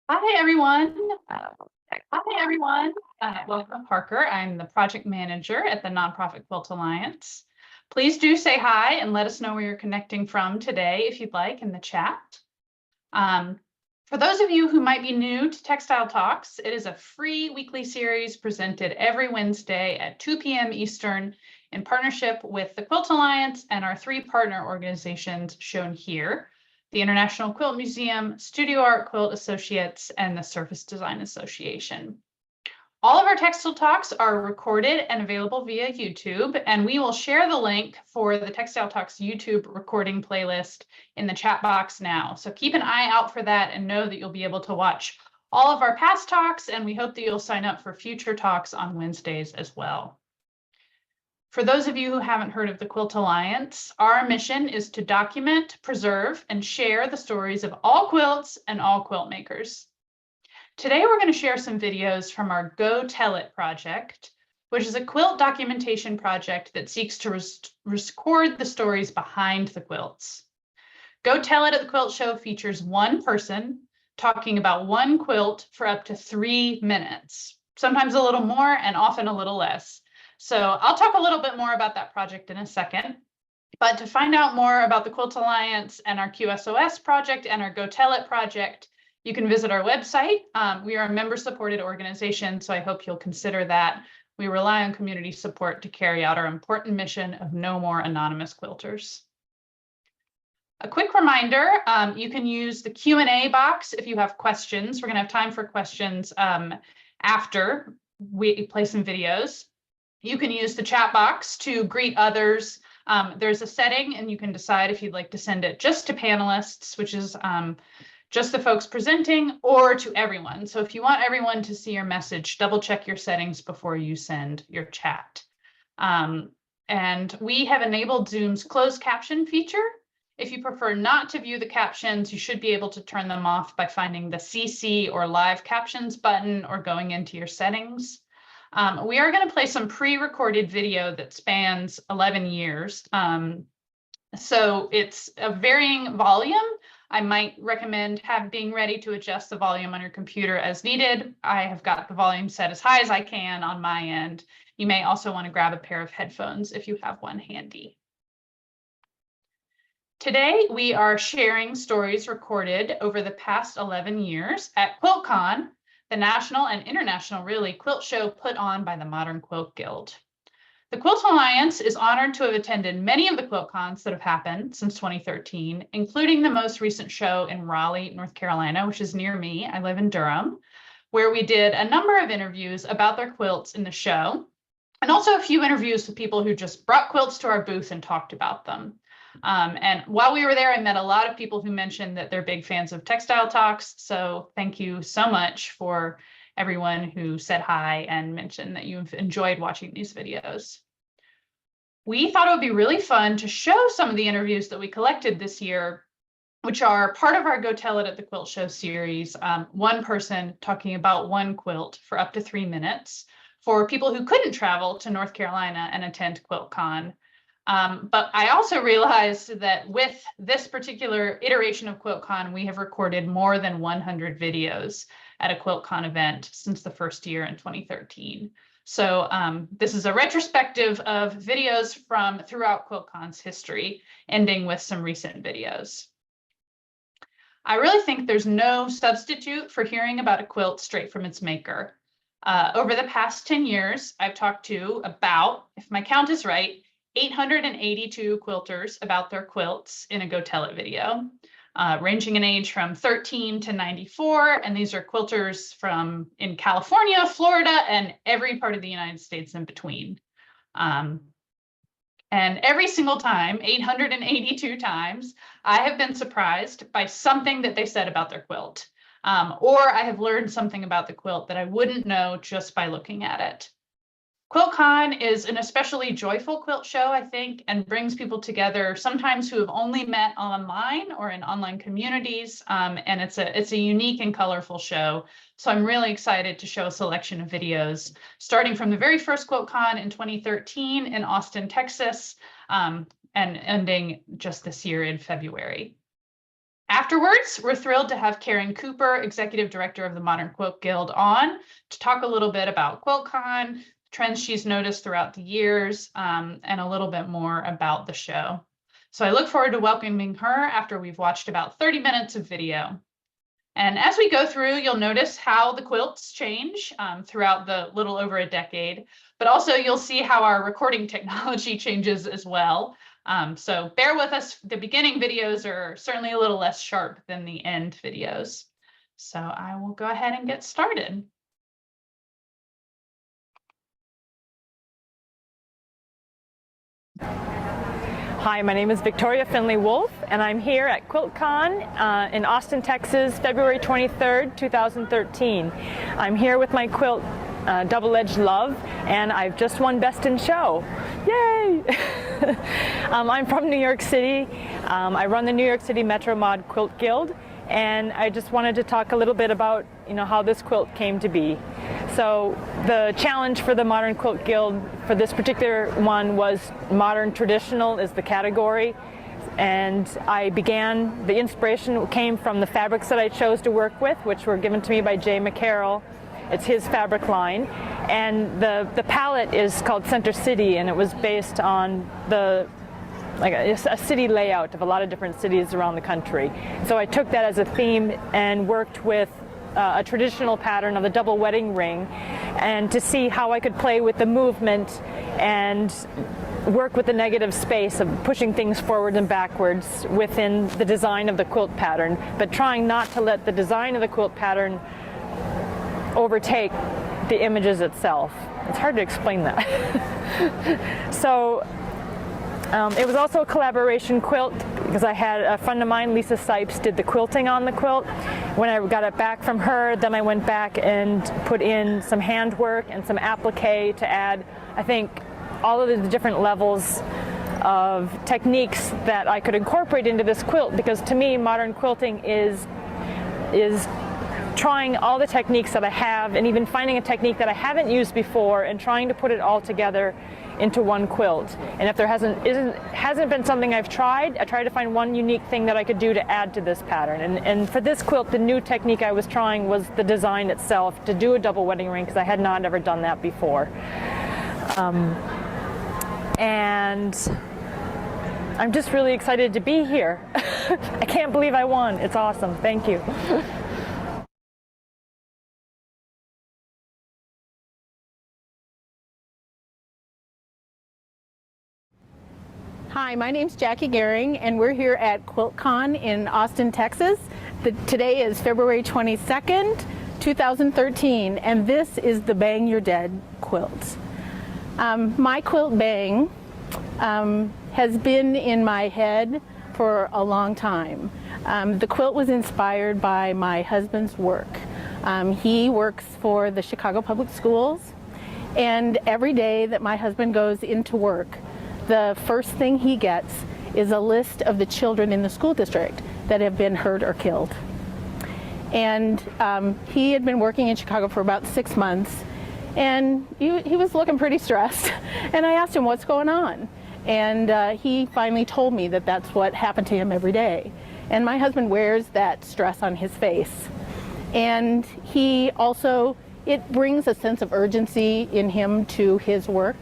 Hi, everyone. Hi, everyone. Welcome, Parker. I'm the project manager at the Nonprofit Quilt Alliance. Please do say hi and let us know where you're connecting from today, if you'd like, in the chat. For those of you who might be new to Textile Talks, it is a free weekly series presented every Wednesday at 2 p.m. Eastern in partnership with the Quilt Alliance and our three partner organizations shown here: the International Quilt Museum, Studio Art Quilt Associates, and the Surface Design Association. All of our Textile Talks are recorded and available via YouTube, and we will share the link for the Textile Talks YouTube recording playlist in the chat box now. So keep an eye out for that and know that you'll be able to watch all of our past talks, and we hope that you'll sign up for future talks on Wednesdays as well. For those of you who haven't heard of the Quilt Alliance, our mission is to document, preserve, and share the stories of all quilts and all quilt makers. Today, we're going to share some videos from our Go Tell It project, which is a quilt documentation project that seeks to record the stories behind the quilts. Go Tell It at the Quilt Show features one person talking about one quilt for up to 3 minutes, sometimes a little more and often a little less. So I'll talk a little bit more about that project in a second. But to find out more about the Quilt Alliance and our QSOS project and our Go Tell It project, you can visit our website. We are a member-supported organization, so I hope you'll consider that. We rely on community support to carry out our important mission of no more anonymous quilters. A quick reminder, you can use the Q&A box if you have questions. We're going to have time for questions after we play some videos. You can use the chat box to greet others. There's a setting, and you can decide if you'd like to send it just to panelists, which is just the folks presenting, or to everyone. So if you want everyone to see your message, double check your settings before you send your chat. And we have enabled Zoom's closed caption feature. If you prefer not to view the captions, you should be able to turn them off by finding the CC or live captions button or going into your settings. We are going to play some pre-recorded video that spans 11 years. So it's a varying volume. I might recommend being ready to adjust the volume on your computer as needed. I have got the volume set as high as I can on my end. You may also want to grab a pair of headphones if you have one handy. Today, we are sharing stories recorded over the past 11 years at QuiltCon, the national and international, really, quilt show put on by the Modern Quilt Guild. The Quilt Alliance is honored to have attended many of the QuiltCons that have happened since 2013, including the most recent show in Raleigh, North Carolina, which is near me. I live in Durham, where we did a number of interviews about their quilts in the show, and also a few interviews with people who just brought quilts to our booth and talked about them. And while we were there, I met a lot of people who mentioned that they're big fans of Textile Talks. So thank you so much for everyone who said hi and mentioned that you've enjoyed watching these videos. We thought it would be really fun to show some of the interviews that we collected this year, which are part of our Go Tell It at the Quilt Show series. One person talking about one quilt for up to 3 minutes for people who couldn't travel to North Carolina and attend QuiltCon. But I also realized that with this particular iteration of QuiltCon, we have recorded more than 100 videos at a QuiltCon event since the first year in 2013. So this is a retrospective of videos from throughout QuiltCon's history, ending with some recent videos. I really think there's no substitute for hearing about a quilt straight from its maker. Over the past 10 years, I've talked to about, if my count is right, 882 quilters about their quilts in a Go Tell It video, ranging in age from 13 to 94. And these are quilters from in California, Florida, and every part of the United States in between. And every single time, 882 times, I have been surprised by something that they said about their quilt. Or I have learned something about the quilt that I wouldn't know just by looking at it. QuiltCon is an especially joyful quilt show, I think, and brings people together, sometimes who have only met online or in online communities, and it's a unique and colorful show. So I'm really excited to show a selection of videos, starting from the very first QuiltCon in 2013 in Austin, Texas, and ending just this year in February. Afterwards, we're thrilled to have Karen Cooper, Executive Director of the Modern Quilt Guild, on to talk a little bit about QuiltCon, trends she's noticed throughout the years, and a little bit more about the show. So I look forward to welcoming her after we've watched about 30 minutes of video. And as we go through, you'll notice how the quilts change throughout the little over a decade, but also you'll see how our recording technology changes as well. So bear with us. The beginning videos are certainly a little less sharp than the end videos. So I will go ahead and get started. Hi, my name is Victoria Finley Wolf, and I'm here at QuiltCon in Austin, Texas, February 23rd, 2013. I'm here with my quilt, Double-Edged Love, and I've just won Best in Show. Yay! I'm from New York City. I run the New York City Metro Mod Quilt Guild, and I just wanted to talk a little bit about, how this quilt came to be. So the challenge for the Modern Quilt Guild for this particular one was modern traditional is the category. And the inspiration came from the fabrics that I chose to work with, which were given to me by Jay McCarroll. It's his fabric line. And the palette is called Center City, and it was based on a city layout of a lot of different cities around the country. So I took that as a theme and worked with a traditional pattern of the double wedding ring, and to see how I could play with the movement and work with the negative space of pushing things forward and backwards within the design of the quilt pattern, but trying not to let the design of the quilt pattern overtake the images itself. It's hard to explain that. So it was also a collaboration quilt because I had a friend of mine, Lisa Sipes, did the quilting on the quilt. When I got it back from her, then I went back and put in some handwork and some applique to add, I think, all of the different levels of techniques that I could incorporate into this quilt, because to me, modern quilting is trying all the techniques that I have, and even finding a technique that I haven't used before and trying to put it all together into one quilt. And if there hasn't been something I've tried, I try to find one unique thing that I could do to add to this pattern. And for this quilt, the new technique I was trying was the design itself, to do a double wedding ring, because I had not ever done that before. And I'm just really excited to be here. I can't believe I won. It's awesome. Thank you. Hi, my name's Jackie Gehring, and we're here at QuiltCon in Austin, Texas. Today is February 22nd, 2013, and this is the Bang You're Dead quilt. My quilt Bang has been in my head for a long time. The quilt was inspired by my husband's work. He works for the Chicago Public Schools, and every day that my husband goes into work, the first thing he gets is a list of the children in the school district that have been hurt or killed. And he had been working in Chicago for about 6 months, and he was looking pretty stressed. And I asked him, what's going on? And he finally told me that that's what happened to him every day. And my husband wears that stress on his face. And he also, it brings a sense of urgency in him to his work.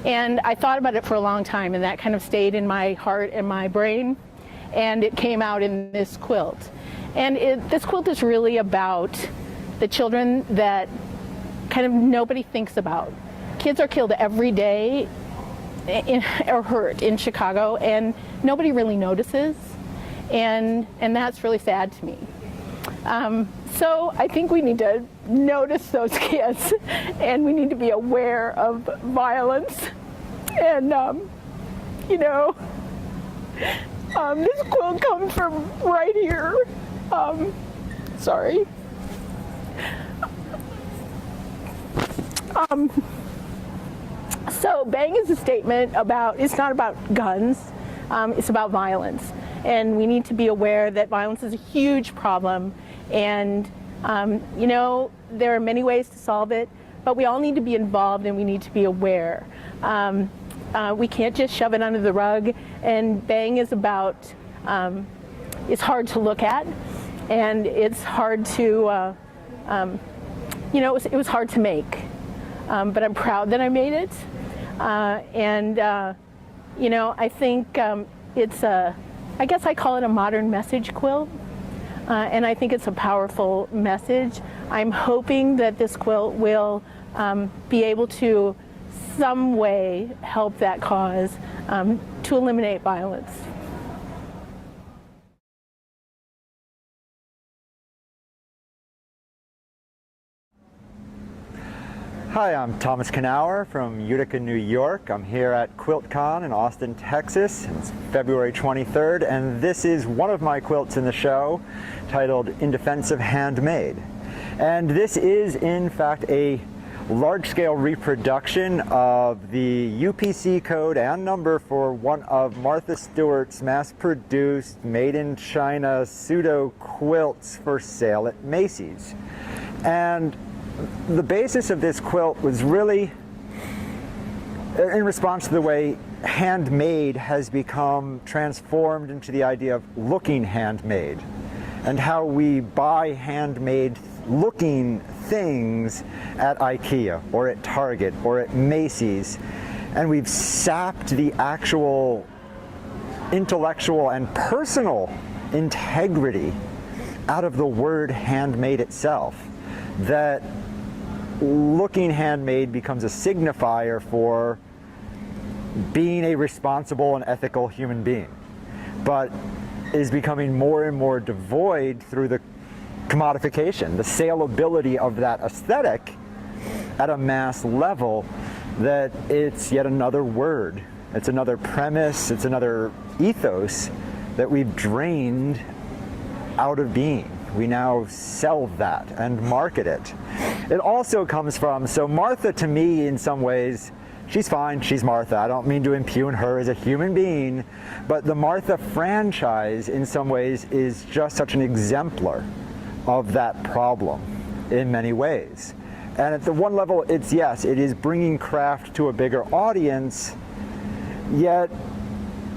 And I thought about it for a long time, and that kind of stayed in my heart and my brain, and it came out in this quilt. And this quilt is really about the children that kind of nobody thinks about. Kids are killed every day or hurt in Chicago, and nobody really notices, and that's really sad to me. So I think we need to notice those kids, and we need to be aware of violence. And, this quilt comes from right here. Sorry. So Bang is a statement about, it's not about guns, it's about violence. And we need to be aware that violence is a huge problem. And, there are many ways to solve it, but we all need to be involved, and we need to be aware. We can't just shove it under the rug. And Bang is about it's hard to look at, and it's hard to, you know, it was hard to make. But I'm proud that I made it. You know, I think it's I guess I call it a modern message quilt. And I think it's a powerful message. I'm hoping that this quilt will be able to some way help that cause to eliminate violence. Hi, I'm Thomas Knauer from Utica, New York. I'm here at QuiltCon in Austin, Texas. It's February 23rd, and this is one of my quilts in the show titled In Defense of Handmade. And this is, in fact, a large-scale reproduction of the UPC code and number for one of Martha Stewart's mass-produced, made-in-China pseudo quilts for sale at Macy's. And the basis of this quilt was really in response to the way handmade has become transformed into the idea of looking handmade, and how we buy handmade looking things at IKEA or at Target or at Macy's, and we've sapped the actual intellectual and personal integrity out of the word handmade itself. That looking handmade becomes a signifier for being a responsible and ethical human being, but is becoming more and more devoid through the commodification, the saleability of that aesthetic at a mass level, that it's yet another word, it's another premise, it's another ethos that we've drained out of being. We now sell that and market it. It also comes from, so Martha to me in some ways, she's fine, she's Martha. I don't mean to impugn her as a human being, but the Martha franchise in some ways is just such an exemplar of that problem in many ways. And at the one level, it's yes, it is bringing craft to a bigger audience, yet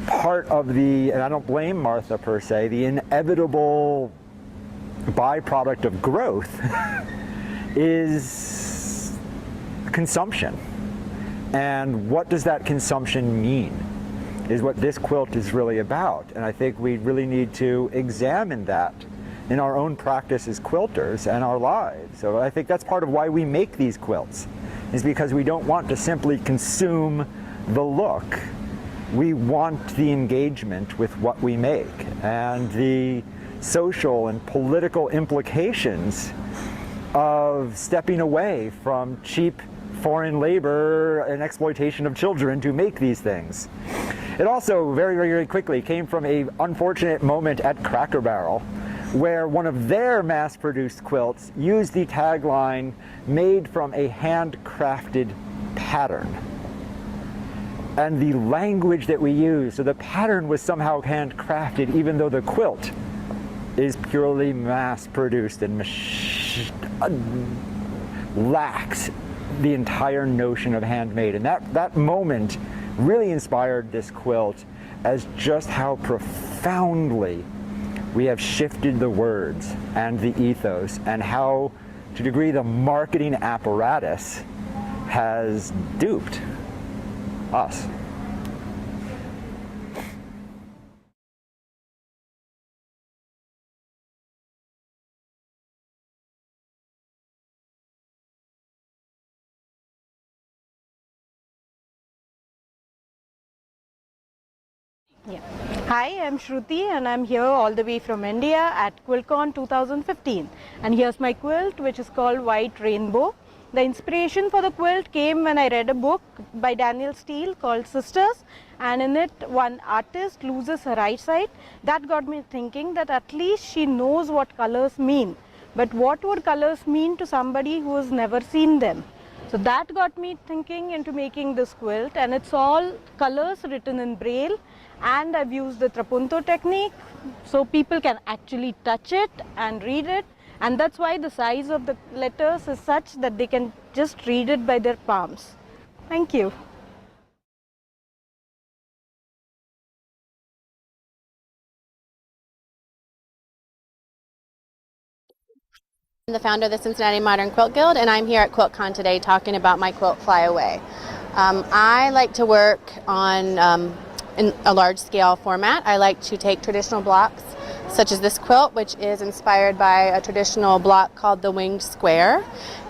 part of the, and I don't blame Martha per se, the inevitable byproduct of growth is consumption. And what does that consumption mean is what this quilt is really about. And I think we really need to examine that in our own practice as quilters and our lives. So I think that's part of why we make these quilts, is because we don't want to simply consume the look. We want the engagement with what we make and the social and political implications of stepping away from cheap foreign labor and exploitation of children to make these things. It also very, very, very quickly came from an unfortunate moment at Cracker Barrel, where one of their mass-produced quilts used the tagline, "made from a handcrafted pattern." And the language that we use, so the pattern was somehow handcrafted, even though the quilt is purely mass-produced and lacks the entire notion of handmade. And that moment really inspired this quilt as just how profoundly we have shifted the words and the ethos, and how, to a degree, the marketing apparatus has duped us. Yeah. Hi, I'm Shruti and I'm here all the way from India at QuiltCon 2015. And here's my quilt, which is called White Rainbow. The inspiration for the quilt came when I read a book by Daniel Steele called Sisters, and in it one artist loses her eyesight. That got me thinking that at least she knows what colors mean. But what would colors mean to somebody who has never seen them? So that got me thinking into making this quilt, and it's all colors written in Braille, and I've used the trapunto technique so people can actually touch it and read it, and that's why the size of the letters is such that they can just read it by their palms. Thank you. I'm the founder of the Cincinnati Modern Quilt Guild, and I'm here at QuiltCon today talking about my quilt Flyaway. I like to work on in a large scale format. I like to take traditional blocks such as this quilt, which is inspired by a traditional block called the winged square,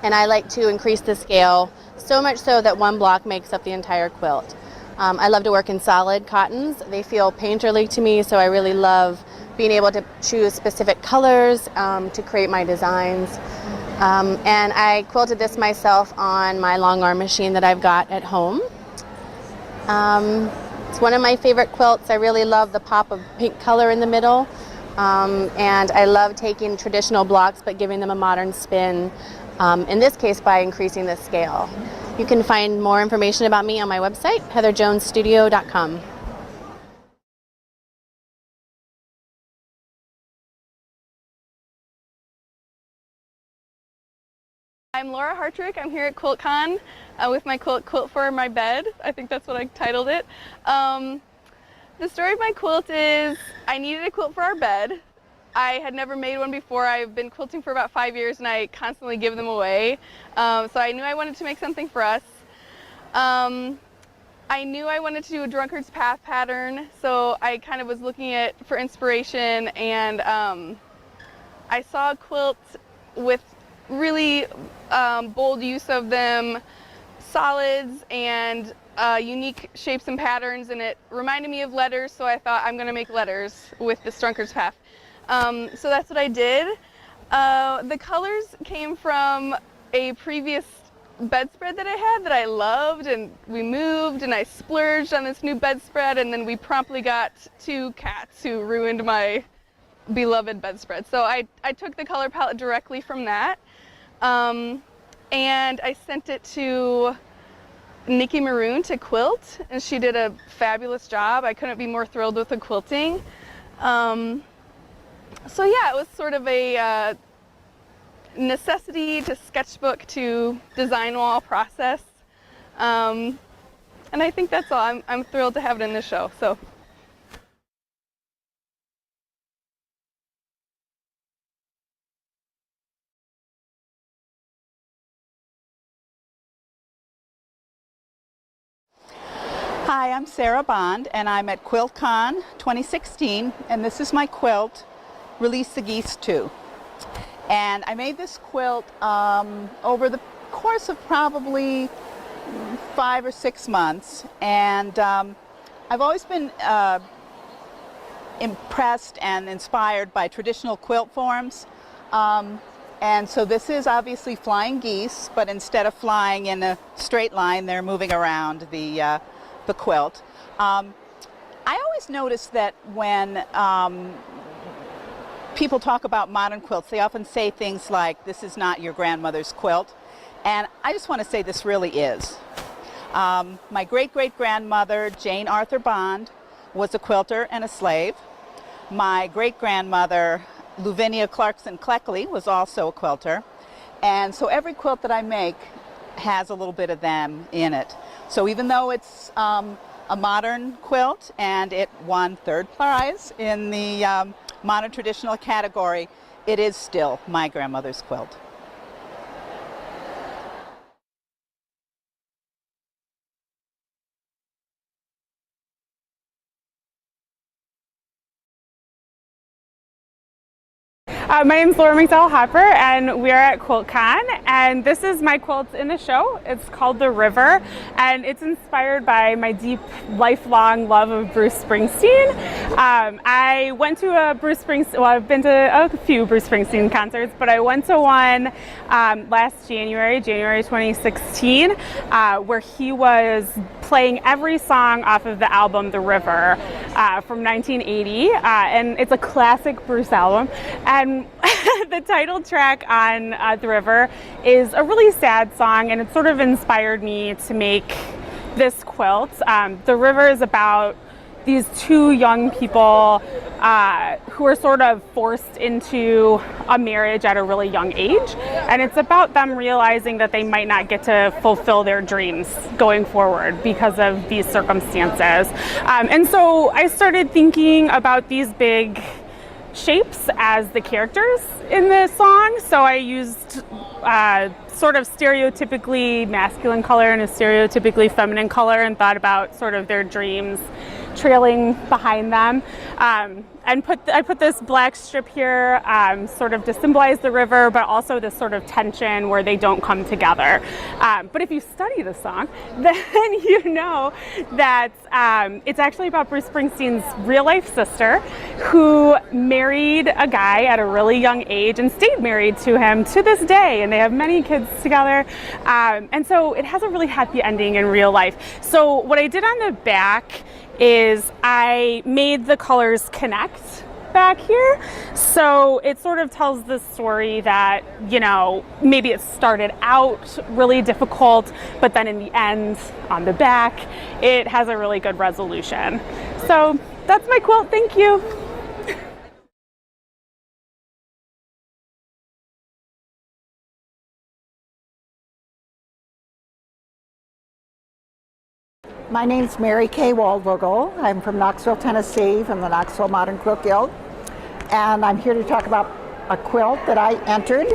and I like to increase the scale so much so that one block makes up the entire quilt. I love to work in solid cottons. They feel painterly to me, so I really love being able to choose specific colors to create my designs. And I quilted this myself on my long arm machine that I've got at home. It's one of my favorite quilts. I really love the pop of pink color in the middle. And I love taking traditional blocks but giving them a modern spin, in this case by increasing the scale. You can find more information about me on my website, heatherjonesstudio.com. I'm Laura Hartrick. I'm here at QuiltCon with my quilt for my bed. I think that's what I titled it. The story of my quilt is I needed a quilt for our bed. I had never made one before. I've been quilting for about 5 years and I constantly give them away. So I knew I wanted to make something for us. I knew I wanted to do a drunkard's path pattern, so I kind of was looking for inspiration, and I saw a quilt with really bold use of them, solids and unique shapes and patterns, and it reminded me of letters, so I thought I'm going to make letters with this drunkard's path. So that's what I did. The colors came from a previous bedspread that I had that I loved, and we moved and I splurged on this new bedspread, and then we promptly got 2 cats who ruined my beloved bedspread. So I took the color palette directly from that, and I sent it to Nikki Maroon to quilt, and she did a fabulous job. I couldn't be more thrilled with the quilting. So yeah, it was sort of a necessity to sketchbook to design wall process, and I think that's all. I'm thrilled to have it in this show. So. Hi, I'm Sarah Bond, and I'm at QuiltCon 2016, and this is my quilt, Release the Geese 2. And I made this quilt over the course of probably 5 or 6 months, and I've always been impressed and inspired by traditional quilt forms. And so this is obviously flying geese, but instead of flying in a straight line, they're moving around the quilt. I always notice that when people talk about modern quilts, they often say things like, this is not your grandmother's quilt. And I just want to say this really is. My great-great-grandmother, Jane Arthur Bond, was a quilter and a slave. My great-grandmother, Luvinia Clarkson Cleckley, was also a quilter. And so every quilt that I make has a little bit of them in it. So even though it's a modern quilt and it won 3rd prize in the modern traditional category, it is still my grandmother's quilt. My name is Laura McDowell Hopper, and we are at QuiltCon, and this is my quilt in the show. It's called The River, and it's inspired by my deep, lifelong love of Bruce Springsteen. I went to a I've been to a few Bruce Springsteen concerts, but I went to one last January 2016, where he was playing every song off of the album The River from 1980, and it's a classic Bruce album. And the title track on The River is a really sad song, and it sort of inspired me to make this quilt. The River is about these 2 young people who are sort of forced into a marriage at a really young age, and it's about them realizing that they might not get to fulfill their dreams going forward because of these circumstances. And so I started thinking about these big shapes as the characters in the song. So I used sort of stereotypically masculine color and a stereotypically feminine color, and thought about sort of their dreams trailing behind them. And I put this black strip here sort of to symbolize the river, but also this sort of tension where they don't come together. But if you study the song, then you know that it's actually about Bruce Springsteen's real life sister, who married a guy at a really young age and stayed married to him to this day, and they have many kids together. And so it has a really happy ending in real life. So what I did on the back is I made the colors connect back here. So it sort of tells the story that, you know, maybe it started out really difficult, but then in the end, on the back, it has a really good resolution. So that's my quilt. Thank you. My name's Mary Kay Waldvogel. I'm from Knoxville, Tennessee, from the Knoxville Modern Quilt Guild. And I'm here to talk about a quilt that I entered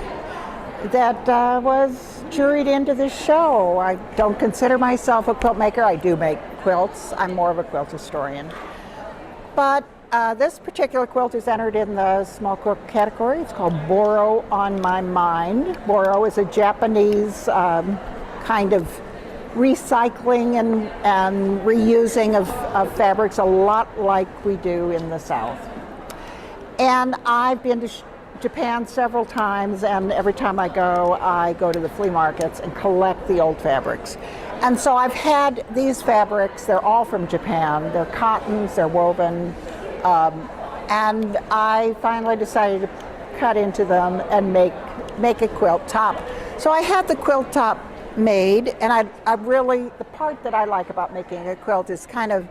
that was juried into this show. I don't consider myself a quilt maker. I do make quilts. I'm more of a quilt historian. But this particular quilt is entered in the small quilt category. It's called Boro on My Mind. Boro is a Japanese kind of recycling and reusing of fabrics, a lot like we do in the South. And I've been to Japan several times, and every time I go to the flea markets and collect the old fabrics. And so I've had these fabrics. They're all from Japan. They're cottons, they're woven, and I finally decided to cut into them and make a quilt top. So I had the quilt top made, and I really, the part that I like about making a quilt is kind of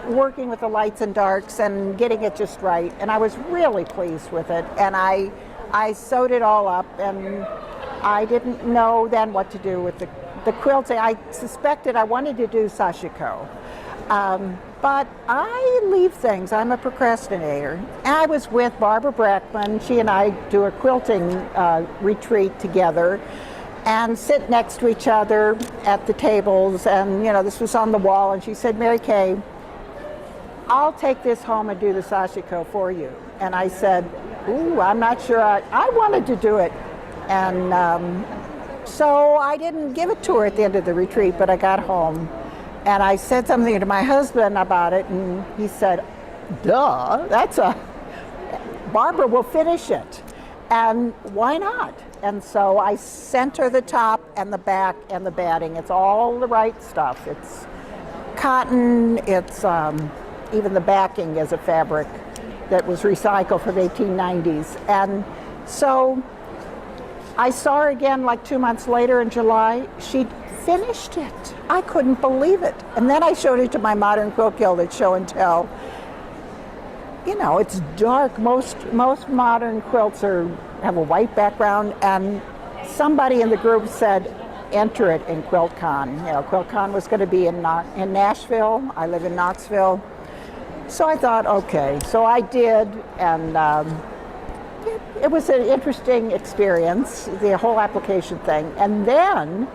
working with the lights and darks and getting it just right, and I was really pleased with it. And I sewed it all up, and I didn't know then what to do with the quilting. I suspected I wanted to do sashiko, but I leave things. I'm a procrastinator. And I was with Barbara Brackman. She and I do a quilting retreat together and sit next to each other at the tables, and you know, this was on the wall, and she said, "Mary Kay, I'll take this home and do the sashiko for you." And I said, "Ooh, I'm not sure I wanted to do it." And so I didn't give it to her at the end of the retreat, but I got home and I said something to my husband about it, and he said, "Duh, Barbara will finish it. And why not?" And so I sent her the top and the back and the batting. It's all the right stuff. It's cotton, it's even the backing is a fabric that was recycled from 1890s. And so I saw her again like 2 months later in July. She'd finished it. I couldn't believe it. And then I showed it to my Modern Quilt Guild at Show and Tell. You know, it's dark. Most modern quilts have a white background, and somebody in the group said, "Enter it in QuiltCon." You know, QuiltCon was going to be in Nashville. I live in Knoxville. So I thought, okay. So I did, and it was an interesting experience, the whole application thing. And then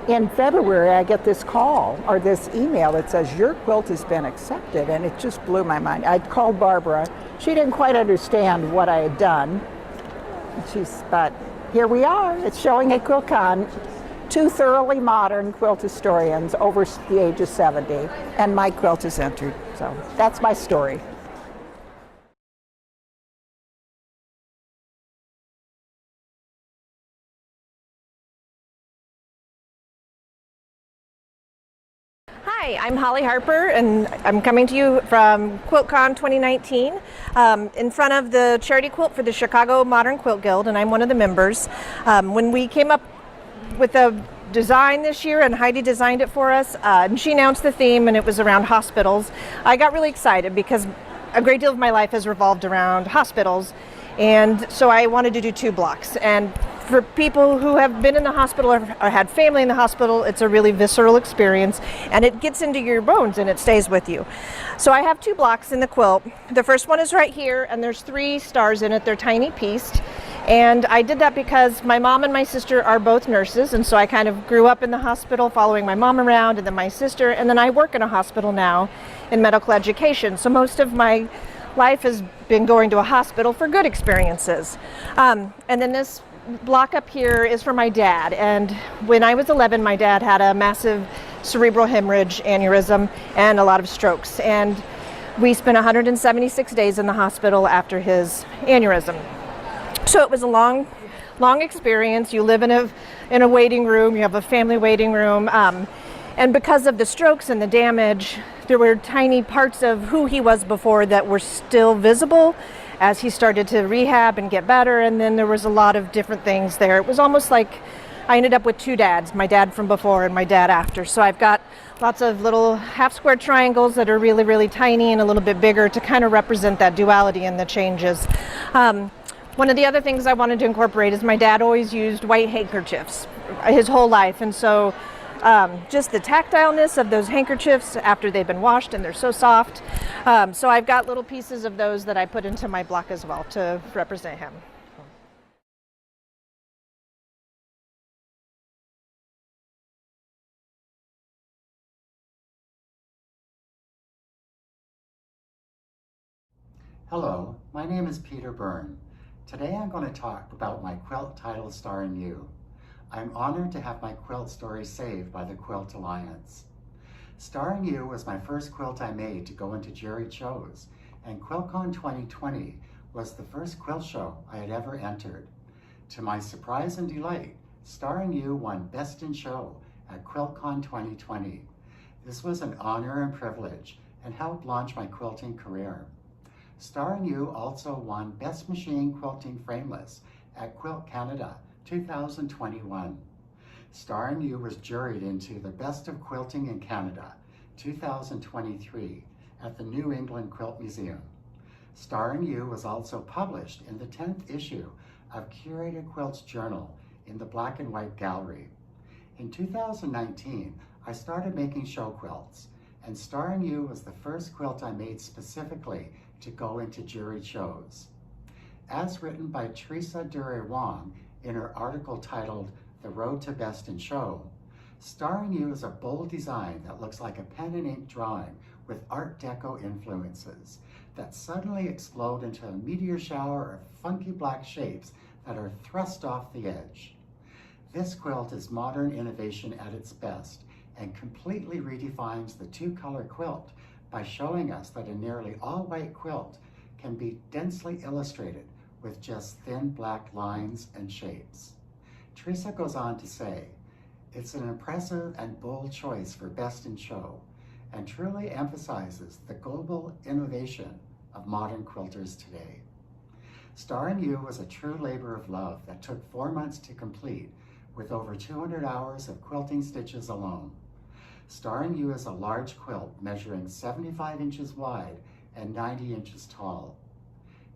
in February, I get this call or this email that says, "Your quilt has been accepted," and it just blew my mind. I'd called Barbara. She didn't quite understand what I had done. But here we are. It's showing at QuiltCon. 2 thoroughly modern quilt historians over the age of 70, and my quilt is entered. So that's my story. Hi, I'm Holly Harper, and I'm coming to you from QuiltCon 2019 in front of the charity quilt for the Chicago Modern Quilt Guild, and I'm one of the members. When we came up with the design this year, and Heidi designed it for us, and she announced the theme, and it was around hospitals, I got really excited because a great deal of my life has revolved around hospitals, and so I wanted to do 2 blocks. And for people who have been in the hospital or had family in the hospital, it's a really visceral experience, and it gets into your bones and it stays with you. So I have 2 blocks in the quilt. The first one is right here, and there's 3 stars in it. They're tiny pieced. And I did that because my mom and my sister are both nurses, and so I kind of grew up in the hospital following my mom around, and then my sister, and then I work in a hospital now in medical education. So most of my life has been going to a hospital for good experiences. And then this block up here is for my dad. And when I was 11, my dad had a massive cerebral hemorrhage, aneurysm, and a lot of strokes. And we spent 176 days in the hospital after his aneurysm. So it was a long experience. You live in a waiting room. You have a family waiting room. And because of the strokes and the damage, there were tiny parts of who he was before that were still visible as he started to rehab and get better. And then there was a lot of different things there. It was almost like I ended up with 2 dads, my dad from before and my dad after. So I've got lots of little half square triangles that are really, really tiny and a little bit bigger to kind of represent that duality and the changes. One of the other things I wanted to incorporate is my dad always used white handkerchiefs his whole life. And so just the tactileness of those handkerchiefs after they've been washed, and they're so soft. So I've got little pieces of those that I put into my block as well to represent him. Hello, my name is Peter Byrne. Today I'm going to talk about my quilt title Starring You. I'm honored to have my quilt story saved by the Quilt Alliance. Starring You was my first quilt I made to go into jury shows, and QuiltCon 2020 was the first quilt show I had ever entered. To my surprise and delight, Starring You won Best in Show at QuiltCon 2020. This was an honor and privilege and helped launch my quilting career. Starring You also won Best Machine Quilting Frameless at Quilt Canada 2021. Starring You was juried into the Best of Quilting in Canada 2023 at the New England Quilt Museum. Starring You was also published in the 10th issue of Curated Quilts Journal in the Black and White Gallery. In 2019, I started making show quilts, and Starring You was the first quilt I made specifically to go into jury shows. As written by Teresa Dure Wong in her article titled The Road to Best in Show, Starring You is a bold design that looks like a pen and ink drawing with Art Deco influences that suddenly explode into a meteor shower of funky black shapes that are thrust off the edge. This quilt is modern innovation at its best and completely redefines the 2-color quilt by showing us that a nearly all-white quilt can be densely illustrated with just thin black lines and shapes. Teresa goes on to say, it's an impressive and bold choice for Best in Show and truly emphasizes the global innovation of modern quilters today. Starring You was a true labor of love that took 4 months to complete with over 200 hours of quilting stitches alone. Starring You is a large quilt measuring 75 inches wide and 90 inches tall.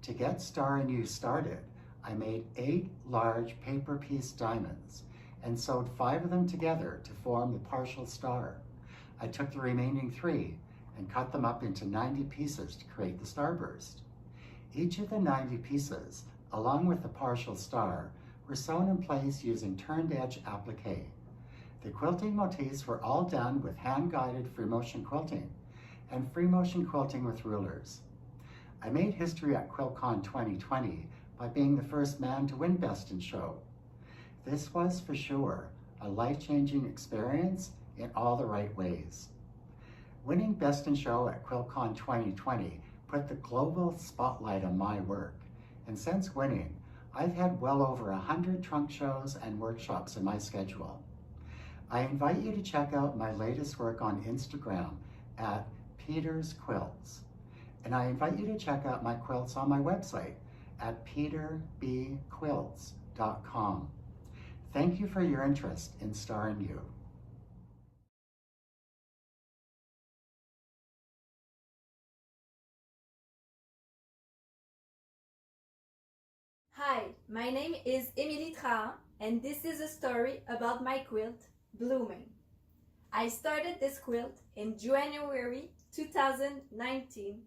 To get Starring You started, I made 8 large paper piece diamonds and sewed 5 of them together to form the partial star. I took the remaining 3 and cut them up into 90 pieces to create the starburst. Each of the 90 pieces, along with the partial star, were sewn in place using turned edge applique. The quilting motifs were all done with hand-guided free motion quilting and free motion quilting with rulers. I made history at QuiltCon 2020 by being the first man to win Best in Show. This was for sure a life-changing experience in all the right ways. Winning Best in Show at QuiltCon 2020 put the global spotlight on my work, and since winning, I've had well over 100 trunk shows and workshops in my schedule. I invite you to check out my latest work on Instagram at Peter's Quilts. And I invite you to check out my quilts on my website at peterbquilts.com. Thank you for your interest in Starring You. Hi, my name is Emilie Trahan and this is a story about my quilt, Blooming. I started this quilt in January 2019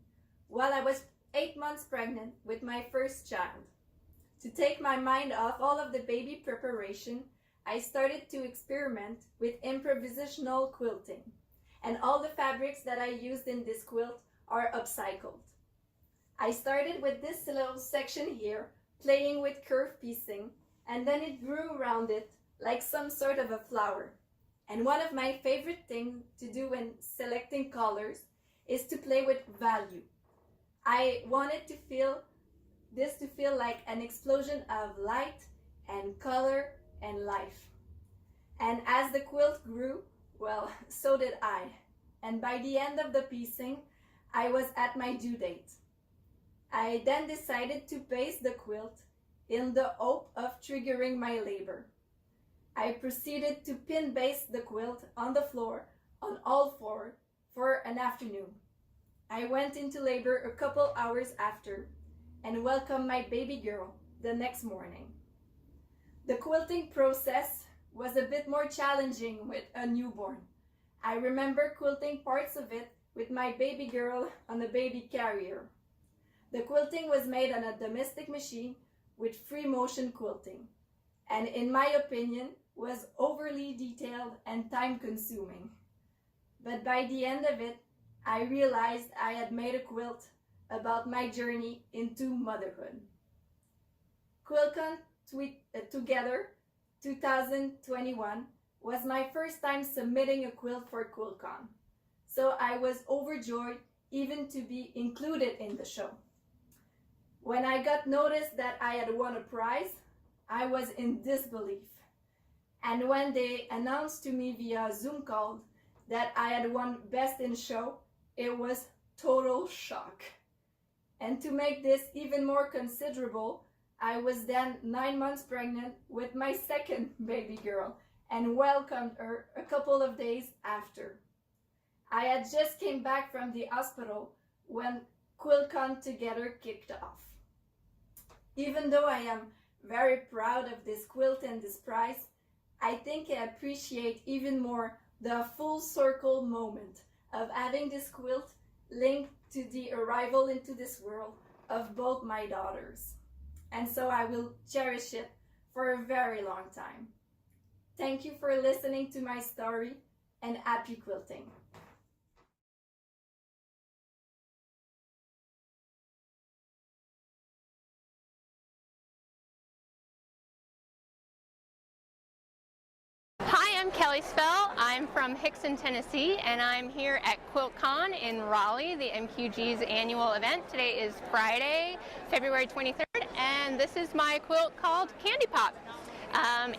while I was 8 months pregnant with my first child. To take my mind off all of the baby preparation, I started to experiment with improvisational quilting, and all the fabrics that I used in this quilt are upcycled. I started with this little section here, playing with curve piecing, and then it grew around it like some sort of a flower. And one of my favorite things to do when selecting colors is to play with value. I wanted this to feel like an explosion of light and color and life. And as the quilt grew, well, so did I. And by the end of the piecing, I was at my due date. I then decided to baste the quilt in the hope of triggering my labor. I proceeded to pin baste the quilt on the floor on all fours for an afternoon. I went into labor a couple hours after and welcomed my baby girl the next morning. The quilting process was a bit more challenging with a newborn. I remember quilting parts of it with my baby girl on a baby carrier. The quilting was made on a domestic machine with free motion quilting, and in my opinion was overly detailed and time consuming. But by the end of it, I realized I had made a quilt about my journey into motherhood. QuiltCon Together 2021 was my first time submitting a quilt for QuiltCon, so I was overjoyed even to be included in the show. When I got notice that I had won a prize, I was in disbelief. And when they announced to me via Zoom call that I had won Best in Show, it was total shock. And to make this even more considerable, I was then 9 months pregnant with my second baby girl and welcomed her a couple of days after. I had just came back from the hospital when QuiltCon Together kicked off. Even though I am very proud of this quilt and this prize, I think I appreciate even more the full circle moment of having this quilt linked to the arrival into this world of both my daughters. And so I will cherish it for a very long time. Thank you for listening to my story, and happy quilting. Hi, I'm Kelly Spell. I'm from Hickson, Tennessee, and I'm here at QuiltCon in Raleigh, the MQG's annual event. Today is Friday, February 23rd, and this is my quilt called Candy Pop.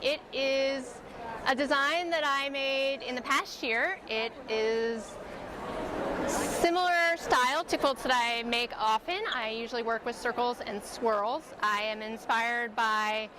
It is a design that I made in the past year. It is similar style to quilts that I make often. I usually work with circles and swirls. I am inspired by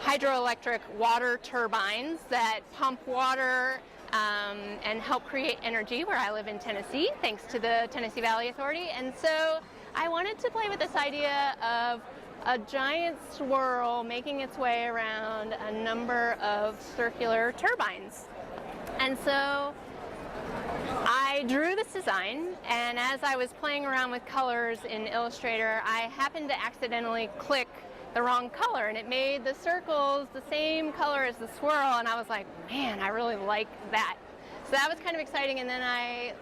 hydroelectric water turbines that pump water and help create energy where I live in Tennessee, thanks to the Tennessee Valley Authority. And so I wanted to play with this idea of a giant swirl making its way around a number of circular turbines. And so I drew this design, and as I was playing around with colors in Illustrator, I happened to accidentally click the wrong color, and it made the circles the same color as the swirl, and I was like, man, I really like that. So that was kind of exciting, and then I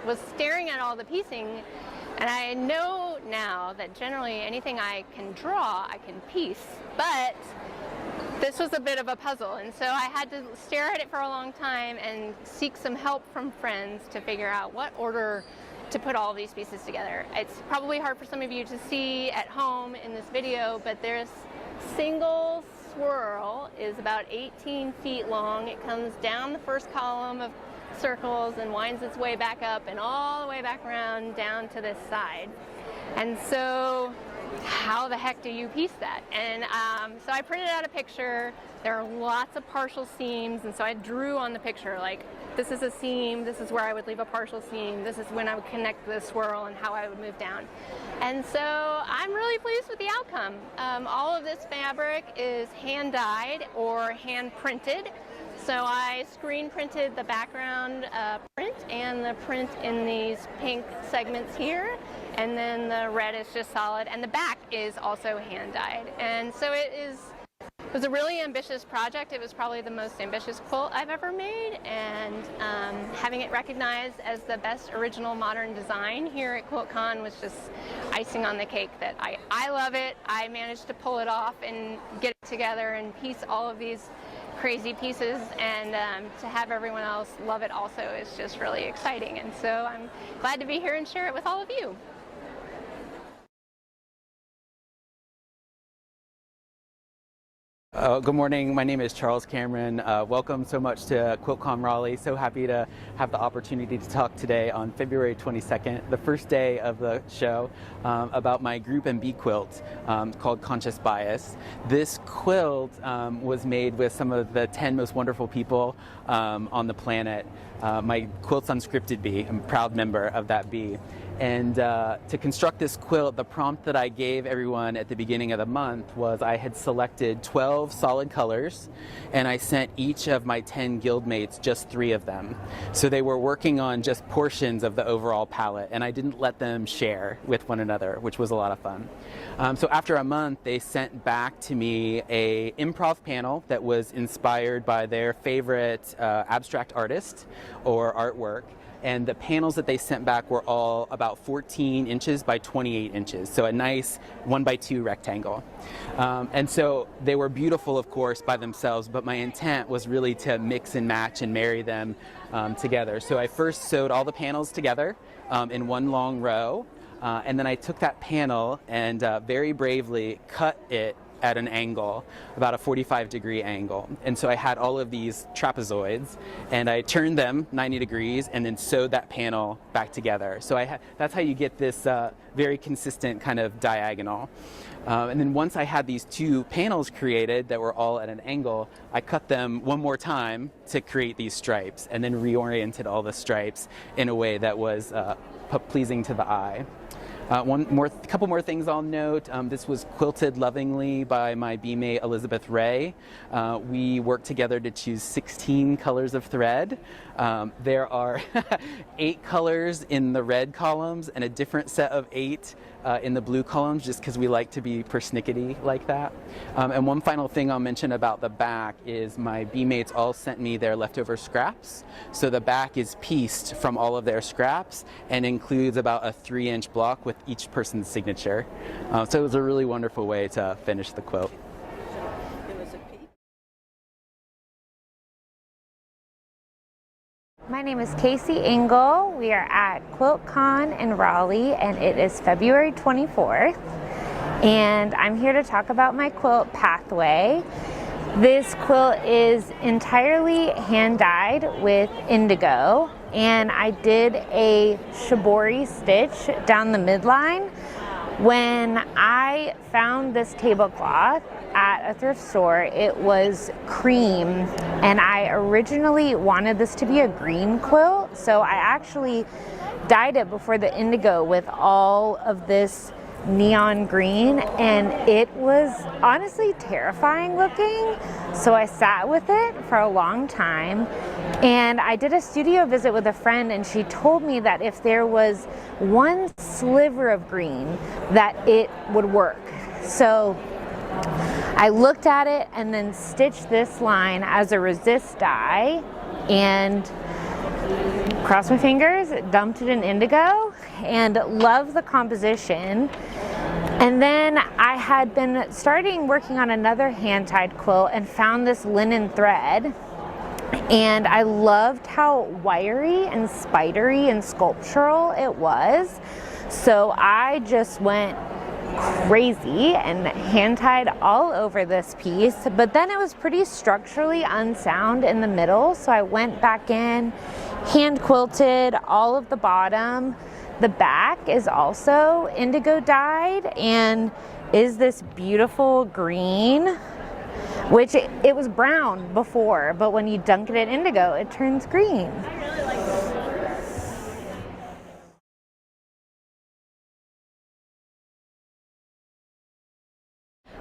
was staring at all the piecing, and I know now that generally anything I can draw, I can piece, but this was a bit of a puzzle, and so I had to stare at it for a long time and seek some help from friends to figure out what order to put all of these pieces together. It's probably hard for some of you to see at home in this video, but this single swirl is about 18 feet long. It comes down the first column of circles and winds its way back up and all the way back around down to this side. And so how the heck do you piece that? And so I printed out a picture. There are lots of partial seams, and so I drew on the picture, like, this is a seam, this is where I would leave a partial seam, this is when I would connect the swirl and how I would move down. And so I'm really pleased with the outcome. All of this fabric is hand dyed or hand printed. So I screen printed the background print and the print in these pink segments here, and then the red is just solid, and the back is also hand dyed. And so it was a really ambitious project. It was probably the most ambitious quilt I've ever made, and having it recognized as the best original modern design here at QuiltCon was just icing on the cake. That I love it. I managed to pull it off and get it together and piece all of these crazy pieces, and to have everyone else love it also is just really exciting. And so I'm glad to be here and share it with all of you. Good morning, my name is Charles Cameron. Welcome so much to QuiltCon Raleigh. So happy to have the opportunity to talk today on February 22nd, the first day of the show, about my group and bee quilt called Conscious Bias. This quilt was made with some of the 10 most wonderful people on the planet. My Quilt's Unscripted bee, I'm a proud member of that bee. And to construct this quilt, the prompt that I gave everyone at the beginning of the month was I had selected 12 solid colors, and I sent each of my 10 guildmates just 3 of them. So they were working on just portions of the overall palette, and I didn't let them share with one another, which was a lot of fun. So after a month, they sent back to me a improv panel that was inspired by their favorite abstract artist or artwork. And the panels that they sent back were all about 14 inches by 28 inches, so a nice 1x2 rectangle. And so they were beautiful, of course, by themselves, but my intent was really to mix and match and marry them together. So I first sewed all the panels together in one long row, and then I took that panel and very bravely cut it at an angle, about a 45-degree angle. And so I had all of these trapezoids, and I turned them 90 degrees and then sewed that panel back together. So that's how you get this very consistent kind of diagonal. And then once I had these 2 panels created that were all at an angle, I cut them one more time to create these stripes, and then reoriented all the stripes in a way that was pleasing to the eye. Couple more things I'll note. This was quilted lovingly by my beemate Elizabeth Ray. We worked together to choose 16 colors of thread. There are 8 colors in the red columns and a different set of 8 in the blue columns, just because we like to be persnickety like that. And one final thing I'll mention about the back is my beemates all sent me their leftover scraps. So the back is pieced from all of their scraps and includes about a 3-inch block with each person's signature. So it was a really wonderful way to finish the quilt. My name is Casey Engel. We are at QuiltCon in Raleigh, and it is February 24th. And I'm here to talk about my quilt pathway. This quilt is entirely hand-dyed with indigo, and I did a shibori stitch down the midline. When I found this tablecloth at a thrift store, it was cream, and I originally wanted this to be a green quilt, so I actually dyed it before the indigo with all of this neon green, and it was honestly terrifying looking, so I sat with it for a long time. And I did a studio visit with a friend, and she told me that if there was one sliver of green, that it would work. So I looked at it and then stitched this line as a resist dye and crossed my fingers, dumped it in indigo, and loved the composition. And then I had been working on another hand-tied quilt and found this linen thread, and I loved how wiry and spidery and sculptural it was. So I just went crazy and hand-tied all over this piece, but then it was pretty structurally unsound in the middle, so I went back in, hand quilted all of the bottom, The back is also indigo dyed and is this beautiful green, which it was brown before, but when you dunk it in indigo, it turns green.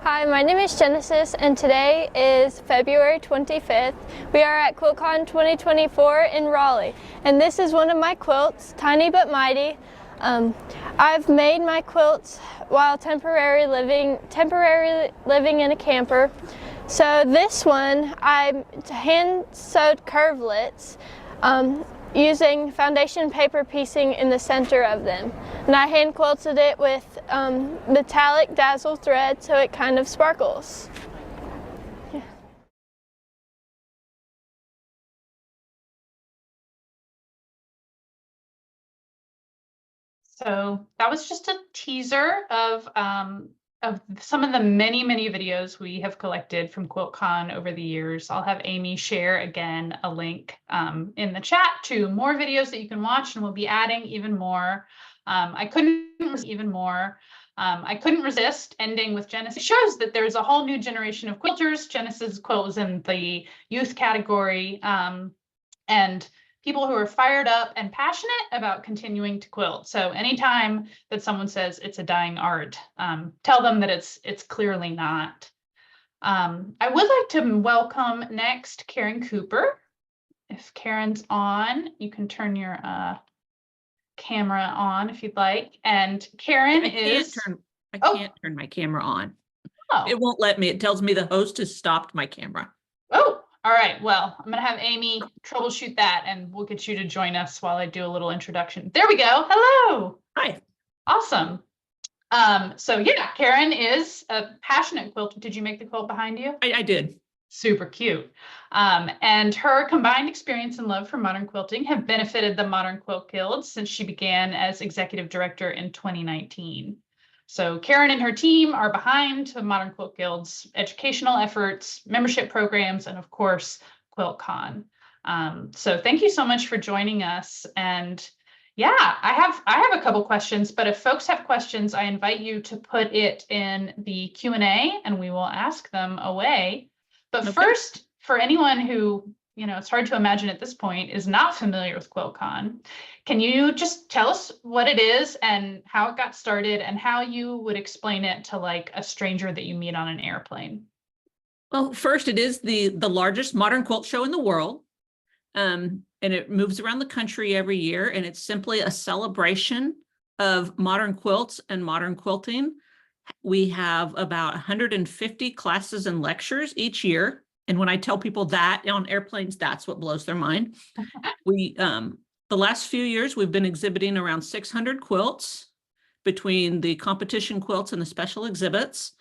Hi, my name is Genesis, and today is February 25th. We are at QuiltCon 2024 in Raleigh, and this is one of my quilts, Tiny But Mighty. I've made my quilts while temporarily living in a camper. So this one, I hand sewed curvelets using foundation paper piecing in the center of them. And I hand quilted it with metallic dazzle thread so it kind of sparkles. Yeah. So that was just a teaser of some of the many videos we have collected from QuiltCon over the years. I'll have Amy share again a link in the chat to more videos that you can watch, and we'll be adding even more. I couldn't resist ending with Genesis. It shows that there's a whole new generation of quilters. Genesis quilt was in the youth category, and people who are fired up and passionate about continuing to quilt. So anytime that someone says it's a dying art, tell them that it's clearly not. I would like to welcome next Karen Cooper. If Karen's on, you can turn your camera on if you'd like. And Karen I can't turn my camera on. Oh. It won't let me. It tells me the host has stopped my camera. Oh, all right. Well, I'm going to have Amy troubleshoot that, and we'll get you to join us while I do a little introduction. There we go. Hello. Hi. Awesome. So yeah, Karen is a passionate quilter. Did you make the quilt behind you? I did. Super cute. And her combined experience and love for modern quilting have benefited the Modern Quilt Guild since she began as executive director in 2019. So Karen and her team are behind the Modern Quilt Guild's educational efforts, membership programs, and of course, QuiltCon. So thank you so much for joining us. And yeah, I have a couple questions, but if folks have questions, I invite you to put it in the Q&A and we will ask them away. But first, for anyone who, it's hard to imagine at this point, is not familiar with QuiltCon, can you just tell us what it is and how it got started and how you would explain it to like a stranger that you meet on an airplane? Well, first, it is the largest modern quilt show in the world. And it moves around the country every year. And it's simply a celebration of modern quilts and modern quilting. We have about 150 classes and lectures each year. And when I tell people that on airplanes, that's what blows their mind. The last few years, we've been exhibiting around 600 quilts between the competition quilts and the special exhibits.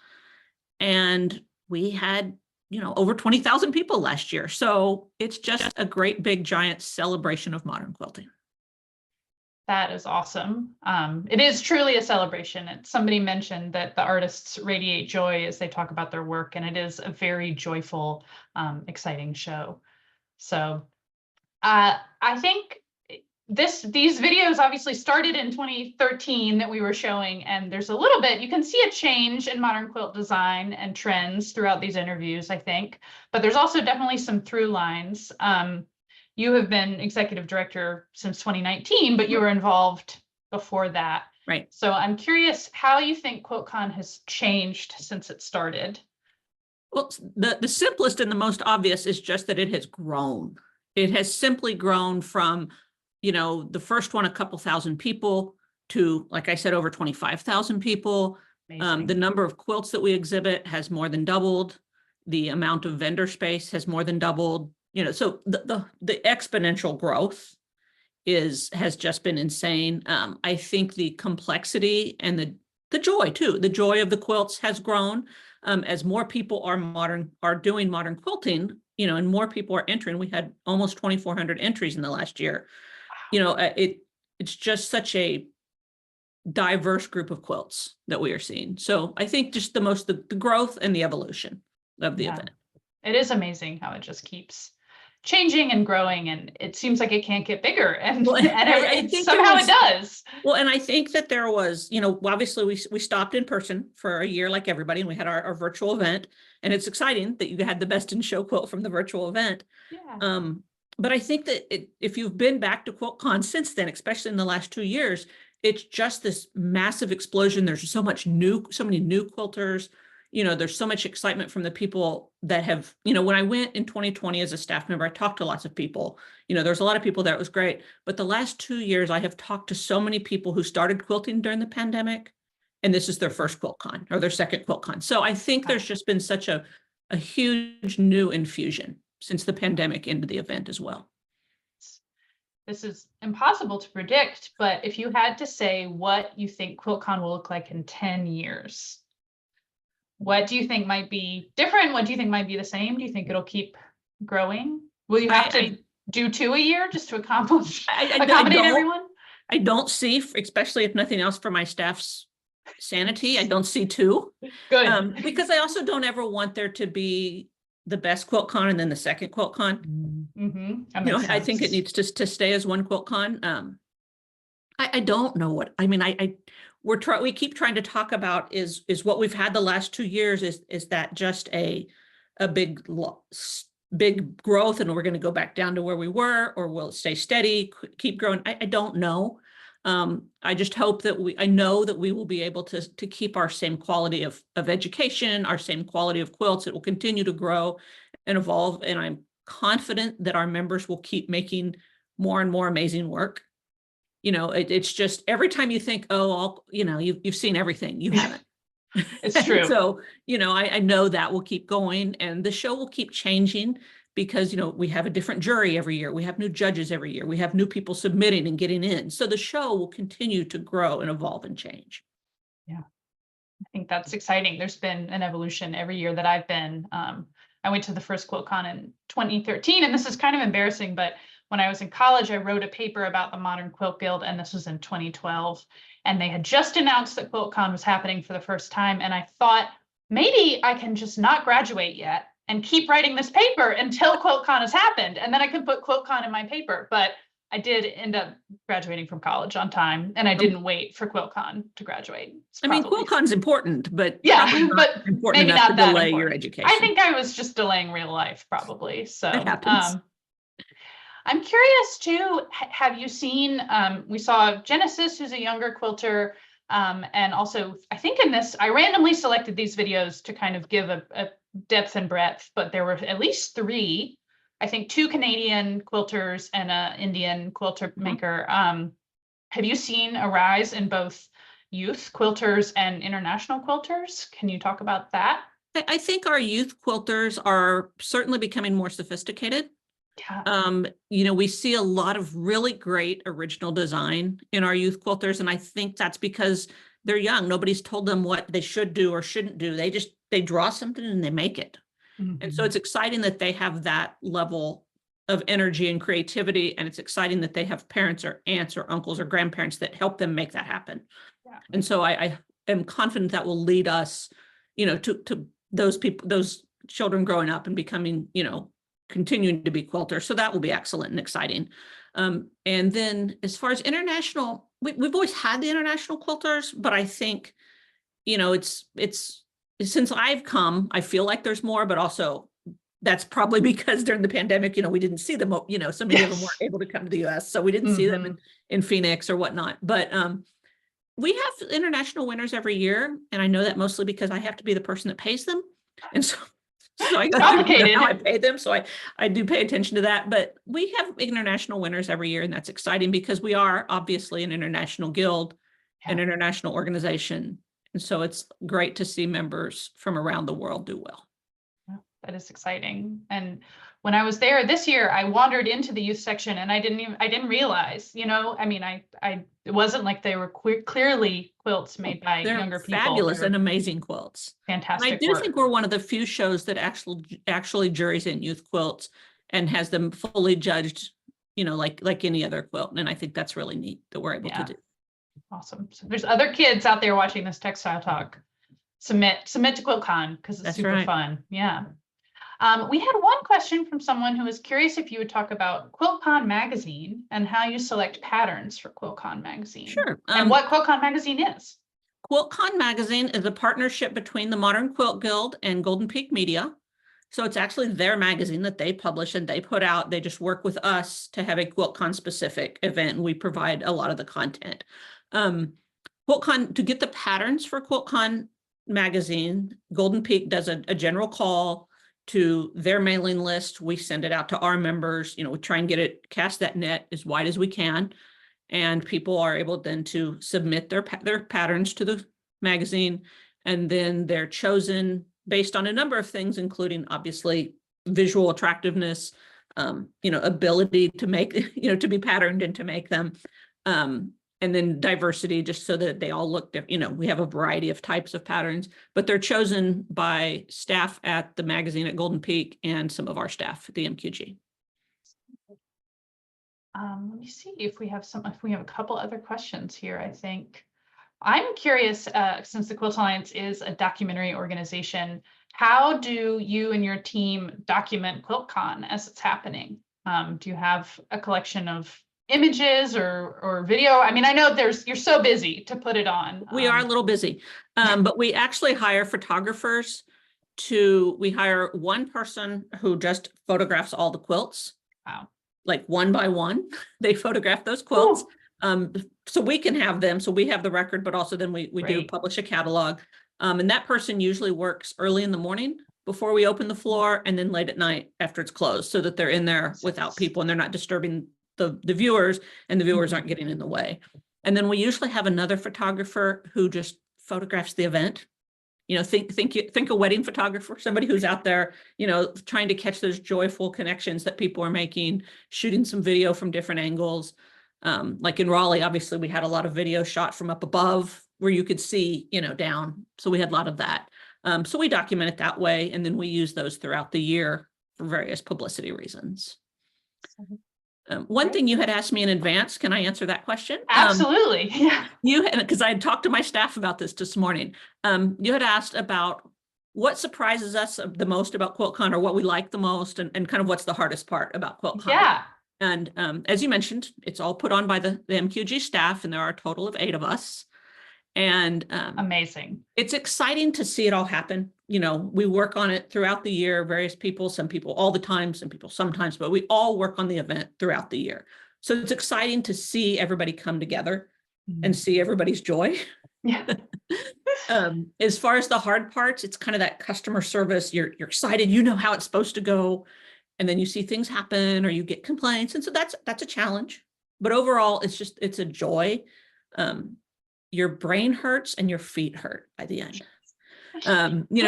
And we had, over 20,000 people last year. So it's just a great, big, giant celebration of modern quilting. That is awesome. It is truly a celebration. Somebody mentioned that the artists radiate joy as they talk about their work, and it is a very joyful, exciting show. So I think these videos obviously started in 2013 that we were showing, and there's a little bit, you can see a change in modern quilt design and trends throughout these interviews, I think, but there's also definitely some through lines. You have been executive director since 2019, but you were involved before that. Right. So I'm curious how you think QuiltCon has changed since it started. Well, the simplest and the most obvious is just that it has grown. It has simply grown from, the first one, a couple thousand people to, like I said, over 25,000 people. The number of quilts that we exhibit has more than doubled. The amount of vendor space has more than doubled. So the exponential growth has just been insane. I think the complexity and the joy too, the joy of the quilts has grown as more people are doing modern quilting, and more people are entering. We had almost 2,400 entries in the last year. It's just such a diverse group of quilts that we are seeing. So I think just the growth and the evolution of the event. It is amazing how it just keeps changing and growing, and it seems like it can't get bigger, and, Well, I and think somehow there it does. Well, and I think that there was, obviously we stopped in person for a year like everybody, and we had our virtual event, and it's exciting that you had the best in show quilt from the virtual event. Yeah. But I think that if you've been back to QuiltCon since then, especially in the last 2 years, it's just this massive explosion. There's so many new quilters. There's so much excitement from the people that have, when I went in 2020 as a staff member, I talked to lots of people. There's a lot of people there. It was great. But the last 2 years, I have talked to so many people who started quilting during the pandemic, and this is their first QuiltCon or their second QuiltCon. So I think there's just been such a huge new infusion since the pandemic into the event as well. This is impossible to predict, but if you had to say what you think QuiltCon will look like in 10 years, what do you think might be different? What do you think might be the same? Do you think it'll keep growing? Will you have to do 2 a year just to accommodate everyone? I don't see, especially if nothing else for my staff's sanity, I don't see 2. Good. Because I also don't ever want there to be the best QuiltCon and then the second QuiltCon. Mm-hmm. I think it needs to stay as one QuiltCon. I don't know what, we keep trying to talk about is what we've had the last 2 years. Is that just a big growth and we're going to go back down to where we were, or will it stay steady, keep growing? I don't know. I just hope that I know that we will be able to keep our same quality of education, our same quality of quilts. It will continue to grow and evolve. And I'm confident that our members will keep making more and more amazing work. It's just every time you think, you've seen everything, you haven't. It's true. So, I know that will keep going, and the show will keep changing because, we have a different jury every year. We have new judges every year. We have new people submitting and getting in. So the show will continue to grow and evolve and change. Yeah, I think that's exciting. There's been an evolution every year that I've been. I went to the first QuiltCon in 2013, and this is kind of embarrassing, but when I was in college, I wrote a paper about the Modern Quilt Guild, and this was in 2012. And they had just announced that QuiltCon was happening for the first time. And I thought, maybe I can just not graduate yet and keep writing this paper until QuiltCon has happened. And then I can put QuiltCon in my paper. But I did end up graduating from college on time, and I didn't wait for QuiltCon to graduate. QuiltCon's important, but yeah, but important maybe enough not to that delay important. your education. I think I was just delaying real life, probably. So that happens. I'm curious too, have you seen, we saw Genesis, who's a younger quilter, and also I think in this, I randomly selected these videos to kind of give a depth and breadth, but there were at least 3, I think 2 Canadian quilters and an Indian quilter maker. Have you seen a rise in both youth quilters and international quilters? Can you talk about that? I think our youth quilters are certainly becoming more sophisticated. Yeah. We see a lot of really great original design in our youth quilters, and I think that's because they're young. Nobody's told them what they should do or shouldn't do. They draw something and they make it. Mm-hmm. And so it's exciting that they have that level of energy and creativity, and it's exciting that they have parents or aunts or uncles or grandparents that help them make that happen. Yeah. And so I am confident that will lead us, to those people, those children growing up and becoming, continuing to be quilters. So that will be excellent and exciting. And then as far as international, we've always had the international quilters, but I think, it's since I've come, I feel like there's more, but also that's probably because during the pandemic, we didn't see them, so many of them weren't able to come to the US. So we didn't see them in Phoenix or whatnot, but we have international winners every year. And I know that mostly because I have to be the person that pays them. And so I got how I pay them. So I do pay attention to that, but we have international winners every year, and that's exciting because we are obviously an international guild, an international organization. And so it's great to see members from around the world do well. Yeah, that is exciting. And when I was there this year, I wandered into the youth section, and I didn't realize, it wasn't like they were clearly quilts made by younger people. Fabulous and amazing quilts. Fantastic. And I do think we're one of the few shows that actually juries in youth quilts and has them fully judged, like any other quilt. And I think that's really neat that we're able to do. Awesome. So there's other kids out there watching this Textile Talk. Submit to QuiltCon because it's super fun. Yeah. We had one question from someone who was curious if you would talk about QuiltCon magazine and how you select patterns for QuiltCon magazine. Sure. And what QuiltCon magazine is. QuiltCon magazine is a partnership between the Modern Quilt Guild and Golden Peak Media. So it's actually their magazine that they publish and they put out. They just work with us to have a QuiltCon specific event, and we provide a lot of the content. QuiltCon, to get the patterns for QuiltCon magazine, Golden Peak does a general call to their mailing list. We send it out to our members. We try and get it, cast that net as wide as we can. And people are able then to submit their patterns to the magazine. And then they're chosen based on a number of things, including obviously visual attractiveness, ability to make, to be patterned and to make them. And then diversity, just so that they all look different. We have a variety of types of patterns, but they're chosen by staff at the magazine at Golden Peak and some of our staff at the MQG. Let me see if we have a couple other questions here. I think I'm curious, since the Quilt Alliance is a documentary organization, how do you and your team document QuiltCon as it's happening? Do you have a collection of images or video? I mean, I know you're so busy to put it on. We are a little busy, but we actually hire photographers we hire one person who just photographs all the quilts. Wow. Like one by one, they photograph those quilts. So we can have them. So we have the record, but also then we do publish a catalog. And that person usually works early in the morning before we open the floor, and then late at night after it's closed, so that they're in there without people and they're not disturbing the viewers, and the viewers aren't getting in the way. And then we usually have another photographer who just photographs the event. Think a wedding photographer, somebody who's out there, trying to catch those joyful connections that people are making, shooting some video from different angles. Like in Raleigh, obviously we had a lot of video shot from up above where you could see, down. So we had a lot of that. So we document it that way. And then we use those throughout the year for various publicity reasons. One thing you had asked me in advance, can I answer that question? Absolutely. Yeah. Because I had talked to my staff about this morning. You had asked about what surprises us the most about QuiltCon, or what we like the most, and kind of what's the hardest part about QuiltCon. Yeah. And as you mentioned, it's all put on by the MQG staff, and there are a total of 8 of us. And amazing. It's exciting to see it all happen. We work on it throughout the year, various people, some people all the time, some people sometimes, but we all work on the event throughout the year. So it's exciting to see everybody come together and see everybody's joy. Yeah. As far as the hard parts, it's kind of that customer service. You're excited, how it's supposed to go, and then you see things happen or you get complaints. And so that's a challenge, but overall it's a joy. Your brain hurts and your feet hurt by the end.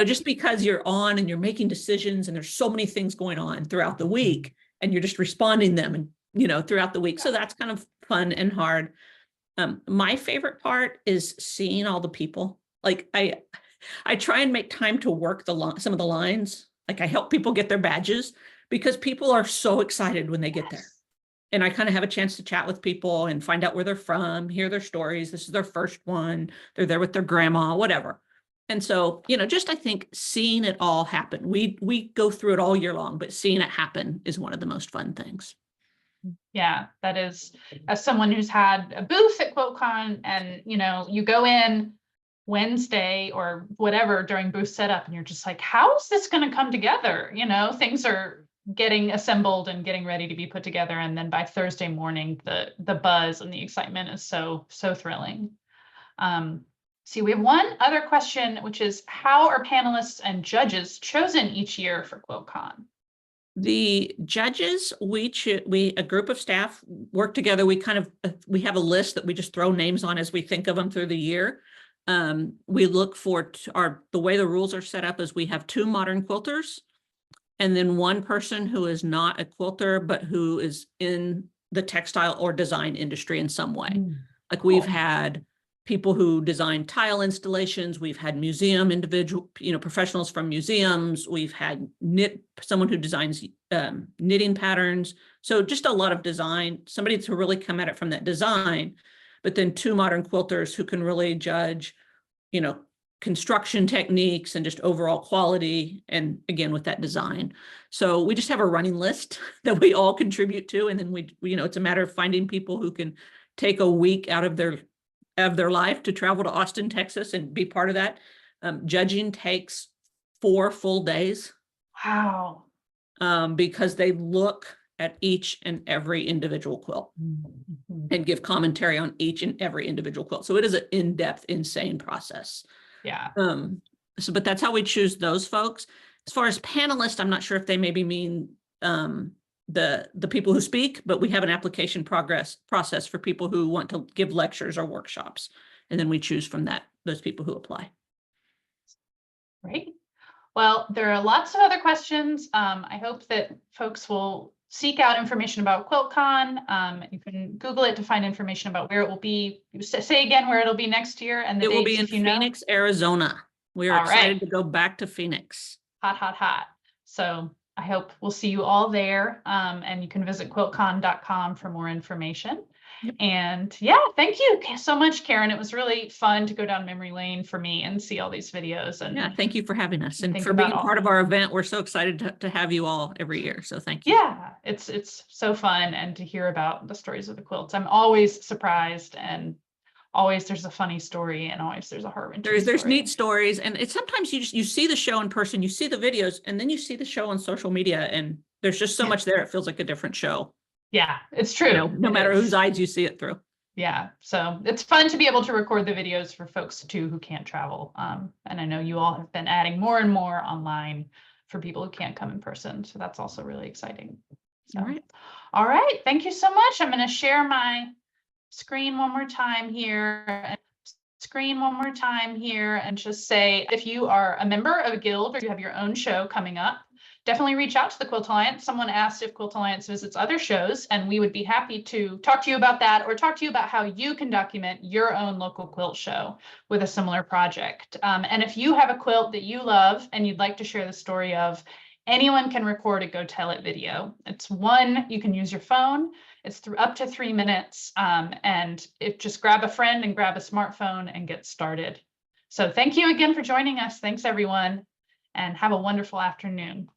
Just because you're on and you're making decisions and there's so many things going on throughout the week, and you're just responding them and, throughout the week. So that's kind of fun and hard. My favorite part is seeing all the people. Like I try and make time to work some of the lines. Like I help people get their badges, because people are so excited when they get there. And I kind of have a chance to chat with people and find out where they're from, hear their stories. This is their first one. They're there with their grandma, whatever. And so, just I think seeing it all happen. We go through it all year long, but seeing it happen is one of the most fun things. Yeah, that is, as someone who's had a booth at QuiltCon, and you go in Wednesday or whatever during booth setup, and you're just like, how is this going to come together? Things are getting assembled and getting ready to be put together, and then by Thursday morning the buzz and the excitement is so thrilling. See, we have one other question, which is, how are panelists and judges chosen each year for QuiltCon? The judges, a group of staff work together. We have a list that we just throw names on as we think of them through the year. We look for the way the rules are set up is we have 2 modern quilters, and then one person who is not a quilter, but who is in the textile or design industry in some way. Like we've had people who design tile installations. We've had museum professionals from museums. We've had someone who designs knitting patterns. So just a lot of design, somebody to really come at it from that design, but then 2 modern quilters who can really judge, construction techniques and just overall quality, and again with that design. So we just have a running list that we all contribute to, and then we it's a matter of finding people who can take a week out of their life to travel to Austin, Texas and be part of that. Judging takes 4 full days. Wow. Because they look at each and every individual quilt and give commentary on each and every individual quilt. So it is an in-depth, insane process. Yeah. But that's how we choose those folks. As far as panelists, I'm not sure if they maybe mean the people who speak, but we have an application process for people who want to give lectures or workshops. And then we choose from those people who apply. Great. Well, there are lots of other questions. I hope that folks will seek out information about QuiltCon. You can Google it to find information about where it will be. Say again where it'll be next year and the dates. It will be in Phoenix, Arizona. We are excited to go back to Phoenix. Hot, hot, hot. So I hope we'll see you all there. And you can visit quiltcon.com for more information. Yep. And yeah, thank you so much, Karen. It was really fun to go down memory lane for me and see all these videos. And yeah, thank you for having us and for being part of our event. We're so excited to have you all every year. So thank you. Yeah, it's so fun, and to hear about the stories of the quilts. I'm always surprised, and always there's a funny story, and always there's a heart-wrenching There's neat stories, and it's sometimes you see the show in person, you see the videos, and then you see the show on social media, and there's just so much there. It feels like a different show. Yeah, it's true. No matter whose eyes you see it through. Yeah, so it's fun to be able to record the videos for folks too who can't travel. And I know you all have been adding more and more online for people who can't come in person. So that's also really exciting. So, all right. Thank you so much. I'm going to share my screen one more time here. And just say, if you are a member of a guild or you have your own show coming up, definitely reach out to the Quilt Alliance. Someone asked if Quilt Alliance visits other shows, and we would be happy to talk to you about that, or talk to you about how you can document your own local quilt show with a similar project. And if you have a quilt that you love and you'd like to share the story of, anyone can record a Go Tell It video. It's one, you can use your phone. It's up to 3 minutes, and just grab a friend and grab a smartphone and get started. So thank you again for joining us. Thanks, everyone, and have a wonderful afternoon.